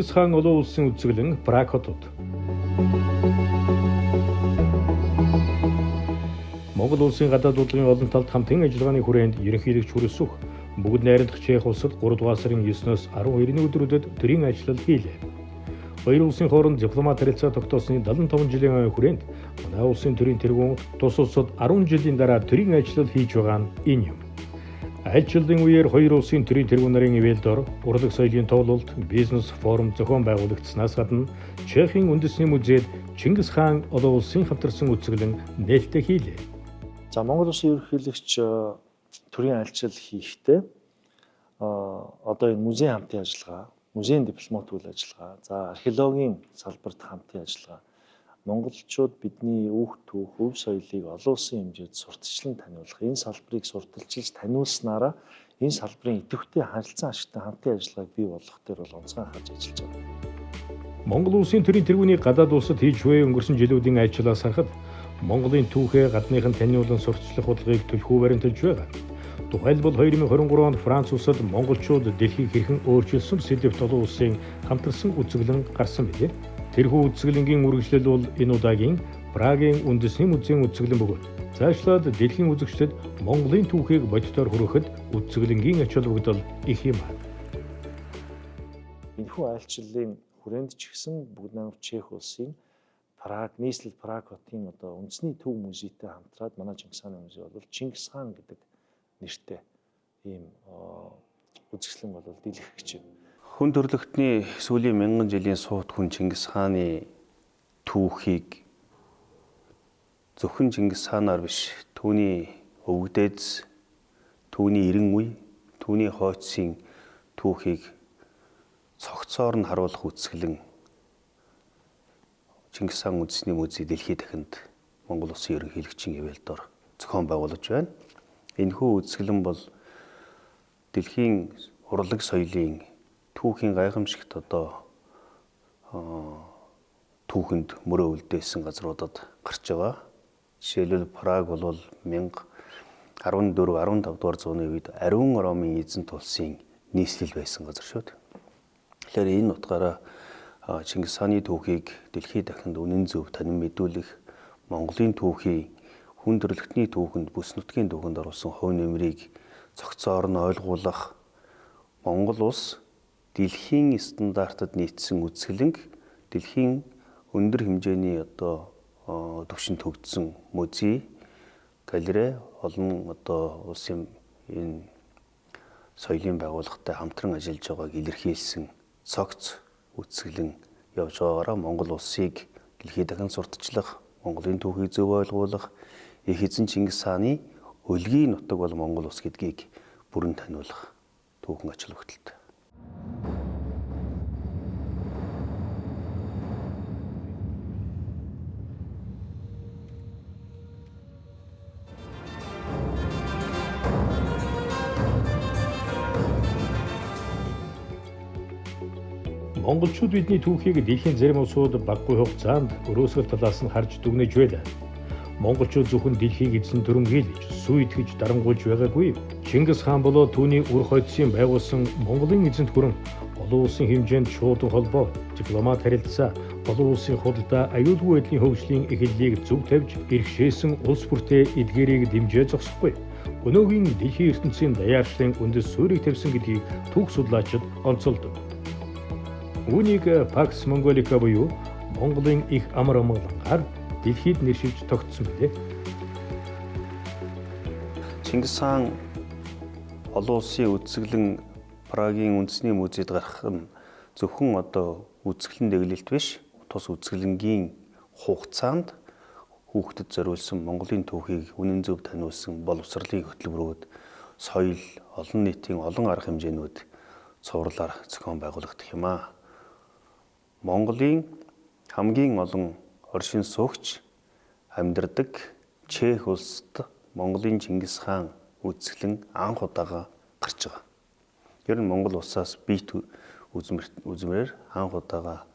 Чингис хаан олон улсын үзэглэн Праг хотод. Монгол улсын гадаад удирдлагын олон талд хамтын ажиллагааны хүрээнд ерөнхийлөгч Хүрэлцөх бүгд найрамдах Чех улсад 3 дугаар сарын 9-өөс 12-ны өдрүүдэд төрийн ажиллал хийлээ. Хоёр улсын хооронд дипломат харилцаа тогтоосны 75 жилийн хүрээнд манай улсын төрийн тэргүүн тус улсад 10 жилийн дараа төрийн ажиллал хийж байгаа нь энэ юм. Айлчлалын үеэр хоёр улсын төрийн тэргүүн нарын ивэл дор урлаг соёлын тоглолт, бизнес форум зохион байгуулагдсанаас гадна Чехийн үндэсний музейд Чингис хаан олон улсын хамтарсан үзэглэн нээлттэй хийлээ. За Монгол улсын ерөнхийлөгч төрийн айлчлал хийхдээ одоо энэ музейн хамтын ажиллагаа, музейн дипломат үйл ажиллагаа, за археологийн салбарт хамтын ажиллагаа, монголчууд бидний өв түүх, өв соёлыг олон улсын хэмжээнд сурталчлан таниулах, энэ салбарыг сурталчилж таниулснараа энэ салбарын идэвхтэй харилцан ашигтай хамтын ажиллагааг бий болгох дээр бол онцгой анхаарч ажиллаж байгаа. Монгол улсын төрийн тэргүүний гадаад улсад хийж буй өнгөрсөн жилүүдийн ажлаас харахад Монголын түүхээ гадныхан таниулан сурталчлах бодлогыг төлхөө баримталж байгаа. Тухайлбал 2023 онд Франц улсад монголчууд дэлхийг хэрхэн өөрчилсөн сэдвт олон улсын хамтарсан үзэглэн гарсан билээ. Тэрхүү үзэглэнгийн үргэлжлэл бол энэ удаагийн Прагийн үндэсний музейн үзэглэн бөгөөд цаашлаад дэлхийн үзэгчдэд Монголын түүхийг бодитоор хүргэхэд үзэглэнгийн ач холбогдол их юм аа. Энэхүү айлчлалын хүрээнд ч гэсэн бүгд найрамд Чех улсын Праг, нийслэл Праг хотын одоо үндэсний төв музейтэй хамтраад манай Чингис хааны музей бол Чингис хаан гэдэг нэртэй ийм үзэсгэлэн бол дийлэх гэж байна. Хүн төрөлхтний сүүлийн 1000 жилийн суут хүн Чингис хааны түүхийг зөвхөн Чингис хаанаар биш, түүний өвгдөөс, түүний эрен үе, түүний хойцсын түүхийг цогцоор нь харуулах үзэсгэлэн Чингис хаан үндэсний музей дэлхийд дахинд Монгол улсын ерөнхийлөгчийн ивэл дор зохион байгуулж байна. Энэхүү үзэсгэлэн бол дэлхийн урлаг соёлын түүхийн гайхамшигт одоо түүхэнд мөрөө үлдээсэн газруудад гарч байгаа. Жишээлбэл Праг бол 1014-15 дугаар зууны үед ариун Ромын эзэнт улсын нийслэл байсан газар шүү дээ. Тэгэхээр энэ утгаараа Чингис хааны түүхийг дэлхийд дахинд үнэн зөв танин мэдүүлэх, Монголын түүхийг хүн төрөлхтний түүхэнд, бүс нутгийн түүхэнд оруулсан хувь нэмрийг цогцоор нь ойлгуулах, Монгол улс дэлхийн стандартад нийцсэн үзэсгэлэнг дэлхийн өндөр хэмжээний одоо төвшөнд төгжсөн музей, галерей, олон одоо улсын энэ соёлын байгууллагатай хамтран ажиллаж байгааг илэрхийлсэн цогц үзэсгэлэн явж байгаагаараа Монгол улсыг дэлхийд дахин сурталчлах, Монголын түүхийг зөв ойлгуулах, их эзэн Чингис хааны өлгийн нутаг бол Монгол улс гэдгийг бүрэн таниулах түүхэн ач холбогдолтой. Монголчууд бидний түүхийг дэлхийн зарим улсууд баггүй хугацаанд өрөөсгөл талаас нь харж дүгнэж байлаа. Монголчууд зөвхөн дэлхийг эзэн төрөн хийлж, сүй итгэж дарангуйж байгаагүй. Чингис хаан болоо түүний үр хойдсын байгуулсан Монголын эзэнт гүрэн олон улсын хэмжээнд шууд холбоо, дипломат харилцаа, олон улсын худалдаа, аюулгүй байдлын хөгжлийн эхлэлийг зөв тавьж, иргэшээсэн улс бүртээ эдгээрийг дэмжээ зогсохгүй. Өнөөгийн дэлхийн ертөнцийн даяаршлын үндэс суурийг тавьсан гэдгийг түүх судлаачид онцолдог. Үүнийг Pax Mongolica буюу Монголын их амар амгалангаар дэлхийд нэршилж тогтсон билээ. Чингис хаан олон улсын үзэсгэлэн Прагийн үндэсний музейд гарах нь зөвхөн одоо үзэсгэлэн дэглэлт биш, тус үзэсгэлэнгийн хугацаанд хүүхдэд зориулсан Монголын түүхийг үнэн зөв таниулсан боловсролын хөтөлбөрүүд, соёл, олон нийтийн олон арга хэмжээнүүд цувралаар зохион байгуулагдах юм аа. Монголын хамгийн олон оршин суугч амьдардаг Чех улсад Монголын Чингис хаан үзэсгэлэн анх удаага гарч байгаа. Ер нь Монгол улсаас биет үзмээр анх удаага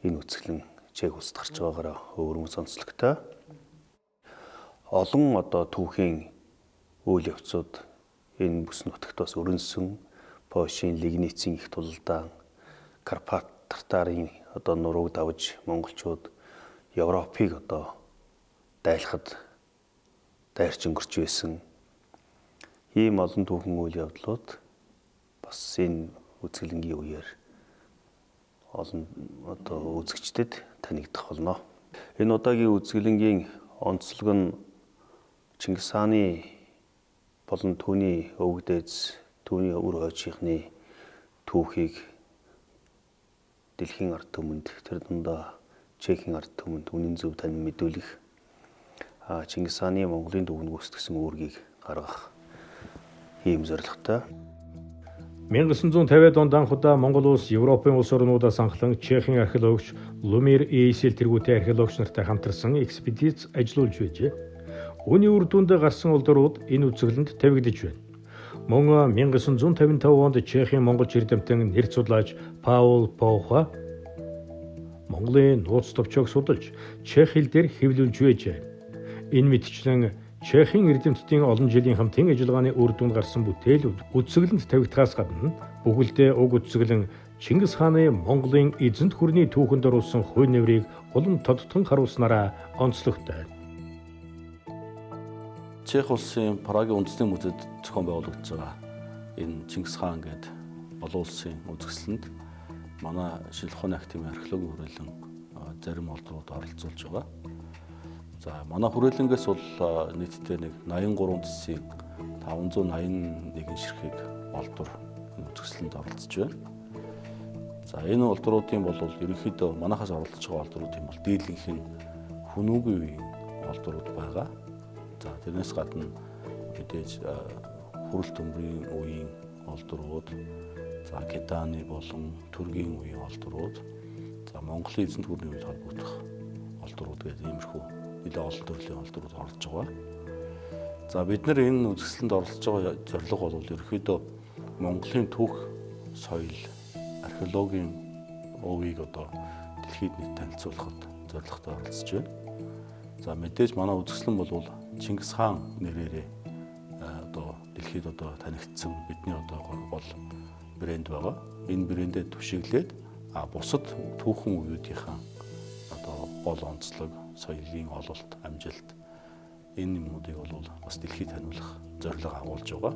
энэ үзэсгэлэн Чех улсад гарч байгаагаараа өвөрмөц онцлогтой. Олон одоо түүхийн үйл явцууд энэ бүс нутагт бас өрнсөн, Польшийн Лигницийн их тулалдаан, Карпат тартарын одоо нурууг давж монголчууд Европыг одоо дайлахад дайрч өнгөрч байсан ийм олон түүхэн үйл явдлууд бас энэ үзэсгэлэнгийн үеэр олон одоо үзэгчдэд танигдах болно. Энэ удаагийн үзэсгэлэнгийн онцлог нь Чингис хааны болон түүний өвөг дээдс, түүний өр хойчийнхны түүхийг дэлхийн ард түмэнд, тэр дундаа Чехийн ард түмэнд үнэн зөв танин мэдүүлэх, Чингис хааны Монголын түүхэнд гүйцэтгсэн үүргийг гаргах ийм зорилготой. 1950-ад онд анх удаа Монгол улс Европын улс орнуудаас анхлан Чехийн археологч Лумир Эйсел тэргүүтэй археологч нартай хамтарсан экспедиц ажиллуулж байжээ. Үүний үр дүнд гарсан улдурууд энэ үзэсгэлэнд тавигдж байна. Мөн 1955 онд Чехийн монголч эрдэмтэн нэр судлаач Паул Поуха Монголын нууц товчоог судалж чех хэл дээр хэвлүүлж байжээ. Энэ мэтчлэн Чехийн эрдэмтдийн олон жилийн хамтын ажиллагааны үр дүнд гарсан бүтээлүүд үзэсгэлэнд тавигдахаас гадна бүхэлдээ уг үзэсгэлэн Чингис хааны Монголын эзэнт гүрний түүхэнд оруулсан хууль нэврийг улам тодтон харуулснараа онцлогтой. Чех улсын Прагийн үндэсний музейд зохион байгуулагдж байгаа энэ Чингис хаан гэдэг олон улсын үзэсгэлэнд манай шинжлэх ухааны академийн археологийн хүрээлэн зарим олдрууд оролцуулж байгаа. За манай хүрээлэнгээс бол нийтдээ нэг 83 төсвийн 581 ширхэг олдвор үзэсгэлэнд оролцож байна. За энэ олдруудын бол ерөнхийдөө манайхаас оролцож байгаа олдруудын бол дийлэнх нь хүнүүгийн үеийн олдрууд байгаа. За тэрнээс гадна мэдээж хүрэл төмрийн үеийн олдрууд, за Кеданы болон Түргийн үеийн олдрууд, за Монголын эзэнт гүрний үед холбогдох олдрууд гэдэг иймэрхүү нэлээд олон төрлийн олдрууд орж байгаа. За бид нар энэ үзэсгэлэнд оролцож байгаа зорилго бол ерөнхийдөө Монголын түүх, соёл, археологийн өвийг одоо дэлхийд нийт танилцуулахад зорилготой оролцож байна. За мэдээж манай үзэсгэлэн бол Чингис хаан нэрээрээ одоо дэлхийд одоо танигдсан бидний одоо гол брэнд байгаа. Энэ брэндэд түшиглээд бусад түүхэн үеийнхаа одоо гол онцлог, соёлын ололт, амжилт энэ юмнуудыг бол бас дэлхийд таниулах зорилго агуулж байгаа.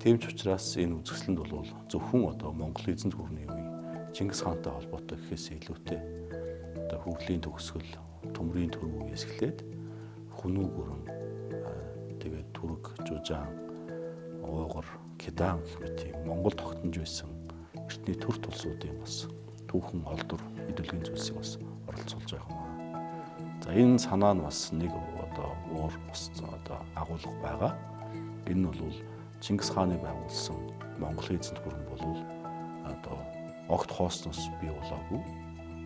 Тийм ч учраас энэ үзэсгэлэнд бол зөвхөн одоо Монголын эзэнт гүрний үе Чингис хаантай холбоотой гэхээс илүүтэй одоо хөгжлийн төгсгөл, төмрийн төрөв үеэс эхлээд хүнүү гүрэн, тэгээд Түрэг, Жужаан, Уугар, Кедан гэх мэт Монгол тогтнож байсан эртний төр тулсуудын бас түүхэн олдвор хэдүүлгийн зүйлсийг бас оролцуулж байгаа юм. За энэ санаа нь бас нэг одоо өөр бас одоо агуулга байгаа. Энэ нь бол Чингис хааны байгуулсан Монголын эзэнт гүрэн бол одоо огт хоосноос бий болоогүй.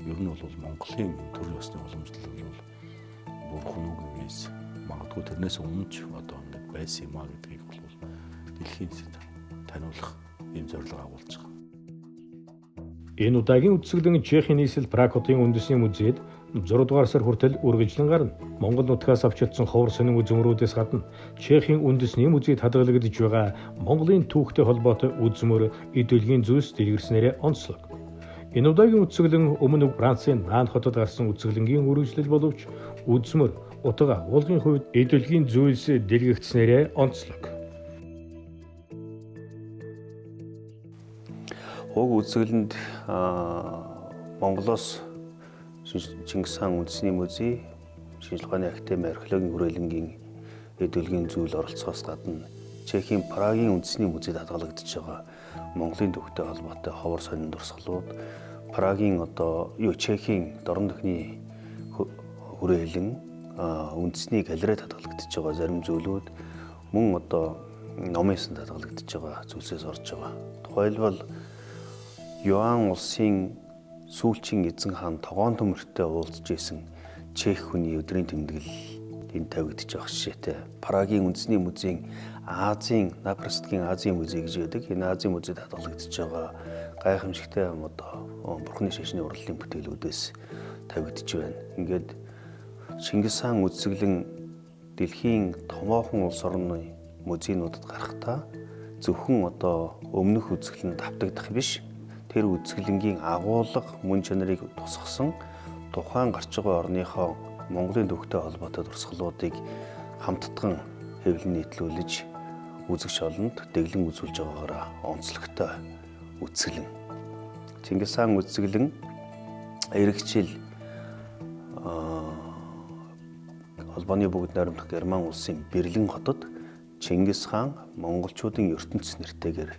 Ер нь бол Монголын төр ёсны уламжлал бол бүр хүнүүгийн үеэс магадгүй тэрнээс өмнө ч одоо нэг байсан юм а гэдгийг бол дэлхийн таниулах ийм зорилго агуулж байгаа. Энэ удаагийн үзэсгэлэн Чехийн нийслэл Праг-хотын үндэсний музейд 6 дугаар сар хүртэл үргэлжлэн гарна. Монгол нутгаас авч чадсан ховор сонин үзмөрүүдээс гадна Чехийн үндэсний музейд хадгалагдж байгаа Монголын түүхтэй холбоотой үзмөр, эдөлгийн зүйлс дэлгэрснээрээ онцлог. Энэ удаагийн үзэсгэлэн өмнө Францын Нан хотод гарсан үзэсгэлэнгийн үргэлжлэл боловч үзмөр, утга агуулгын хувьд эдөлгийн зүйлс дэлгэгдснээрээ онцлог. Уг үзэсгэлэнд Монголоос Чингис хаан үндэсний музей, шинжлэх ухааны академи археологийн хүрээлэнгийн эдөлгийн зүйл оролцоос гадна Чехийн Прагийн үндэсний музейд хадгалагдж байгаа Монголын түүхтэй холбоотой ховор сонин дурсгалууд, Прагийн одоо Чехийн дорн дөхний хүрээлэн үндэсний галерейд хадгалагдж байгаа зарим зүйлүүд мөн одоо номын санд хадгалагдж байгаа зүйлсээс орж байгаа. Тухайлбал Юан улсын сүүлчийн эзэн хаан тогоон төмөртэй уулзж исэн Чех хүний өдрийн тэмдэглэл энд тавигдж байгаа жишээтэй. Прагийн үндэсний музейн Азийн Напрастгийн Азийн музей гэж байдаг. Энэ Азийн музейд хадгалагдж байгаа гайхамшигтай одоо Бурхны шашны урлалын бүтээлүүдээс тавигдж байна. Ингээд Чингис хаан үзэсгэлэн дэлхийн томоохон улс орны музейнуудад гарахдаа зөвхөн одоо өмнөх үзэсгэлэнд давтагдах биш. тэр үзэсгэлэнгийн агуулга мөн чанарыг тусгасан тухайн гарч байгаа орныхоо Монголын төвхтэй холбоотой дурсгалуудыг хамттан хэвлэн нийтлүүлж үзэгч олонд дэглэн үзүүлж байгаагаараа онцлогтой үзэсгэлэн. Чингис хаан үзэсгэлэн эргэжил Албаны бүгд найрамдах Герман улсын Берлин хотод Чингис хаан монголчуудын ертөнц нэртэйгээр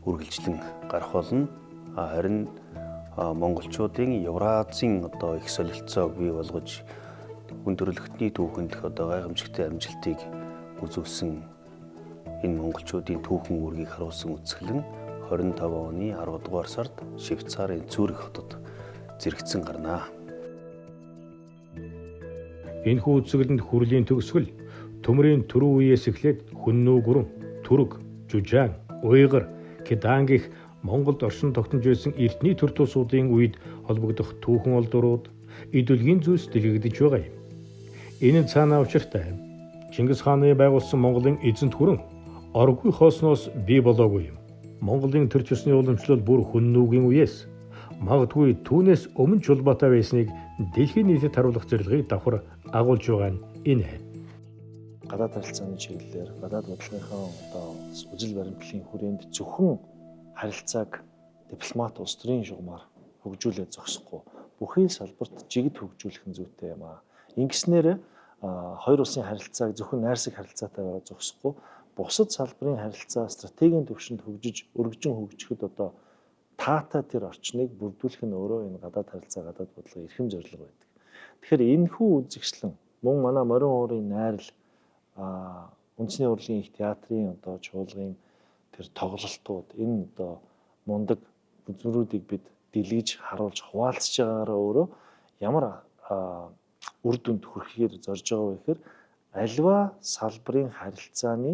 үргэлжлэн гарах болно. Харин монголчуудын Евразийн их солилцоог бий болгож хүн төрөлхтний түүхэнд гайхамшигтай амжилтыг үзүүлсэн энэ монголчуудын түүхэн үүргийг харуулсан үзэсгэлэн 25 оны 10 дугаар сард Швейцарын Цюрих хотод зэрэгцэн гарнаа. Энэхүү үзэсгэлэнд хүрлийн төгсгөл төмрийн түрүү үеэс эхлээд хүннүү гүрэн, түрэг, жужаан, уйгар, кедан гэх Монголд оршин тогтнож байсан эртний төр тусуудын үед холбогдох түүхэн олдурууд идэвхтэй зүйлс дэлгэгдэж байгаа юм. Энэ цаанаа учиртай. Чингис хааны байгуулсан Монголын эзэнт гүрэн оргүй хоосноос бий болоогүй юм. Монголын төр чусны уламжлал бүр хүннүүгийн үеэс магадгүй түүнээс өмнө ч улбаатай байсныг дэлхийн нийтэд харуулах зорилгыг давхар агуулж байгаа нь энэ. Гадаад харилцааны чиглэлээр гадаад бодлогынхаа үжил баримтлалын хүрээнд зөвхөн харилцааг дипломат улс төрийн шугамар хөгжүүлээд зогсохгүй бүхий салбарт жигд хөгжүүлэх нь зүйтэй юм аа. Ингэснээр хоёр улсын харилцааг зөвхөн найрсаг харилцаатайгаар зогсохгүй бусад салбарын харилцаа стратегийн түвшинд өргөжин хөгжихэд таатай тэр орчныг бүрдүүлэх нь өөрөө энэ гадаад харилцаа гадаад бодлогын эрхэм зорилго байдаг. Тэгэхээр энэхүү үзэгслэн мөн манай морин уурын найрал үндэсний урлагийн их театрын чуулгын тэр тоглолтууд энэ мундаг үзмөрүүдийг бид дэлгэж харуулж хуваалцж байгаагаараа өөрөө ямар үр дүнд хүрэхээр зорж байгаа вэ гэхээр альва салбарын харилцааны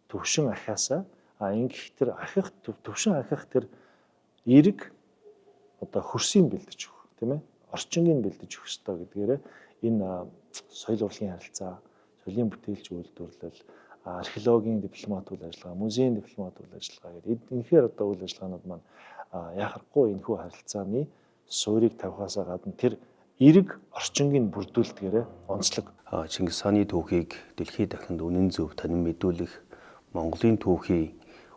төвшин ахиасаа ингэх тэр ахих төвшин ахих тэр эрг хөрсийг бэлдэж өгөх тийм ээ орчингийг бэлдэж өгөх ёстой гэдгээрээ энэ соёл урлагийн харилцаа, соёлын бүтээлч үйлдвэрлэл, археологийн дипломат үйл ажиллагаа, музейн дипломат үйл ажиллагаа гэдэг энэхээр үйл ажиллагаанууд маань яхахгүй энэхүү харилцааны суурийг тавихаасаа гадна тэр эрг орчингийг бүрдүүлдгээрээ онцлог. Чингис хааны түүхийг дэлхийд дахинд үнэн зөв танин мэдүүлэх Монголын түүхий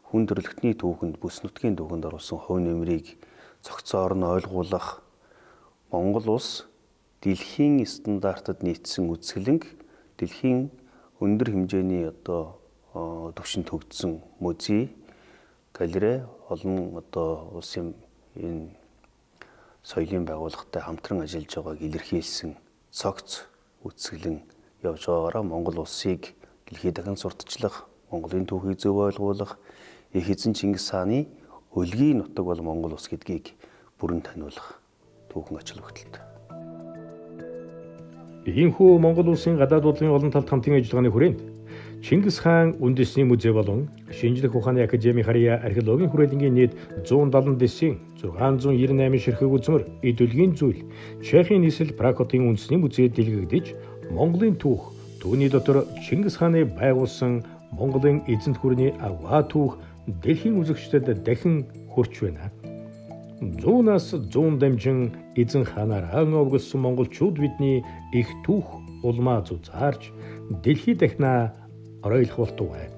хүн төрөлхтний түүхэнд бүс нутгийн түүхэнд оруулсан хувь нэмрийг цогцоор нь ойлгуулах Монгол улс дэлхийн стандартад нийцсэн үзэсгэлэнг дэлхийн өндөр хэмжээний төвшөнд хөгжсөн музей, галерей олон улсын энэ соёлын байгууллагатай хамтран ажиллаж байгааг илэрхийлсэн цогц үзэсгэлэн явж байгаагаараа Монгол улсыг дэлхийд дахин сурталчлах, Монголын түүхийг зөв ойлгуулах, их эзэн Чингис хааны өлгийн нутаг бол Монгол улс гэдгийг бүрэн таниулах түүхэн ач холбогдолтой. Ийхүү Монгол улсын гадаад бодлогын олон талт хамтын ажиллагааны хүрээнд Чингис хаан үндэсний музей болон шинжлэх ухааны академи харьяа археологийн хүрээлэнгийн нийт 179-ийн 698 ширхэг үзмэр, идэвхтэй зүйл, Чехийн нийслэл Пракотын үндэсний музейд дэлгэгдэж Монголын түүх, түүний дотор Чингис хааны байгуулсан Монголын эзэнт гүрний аваа түүх дэлхийн үзэгчдэд дахин хүрч байна. 100-аас 100 дамжин эзэн хаанаараа овголсон монголчууд бидний их түүх улмаа зузаарч дэлхий дахинаа оройлох болтугай.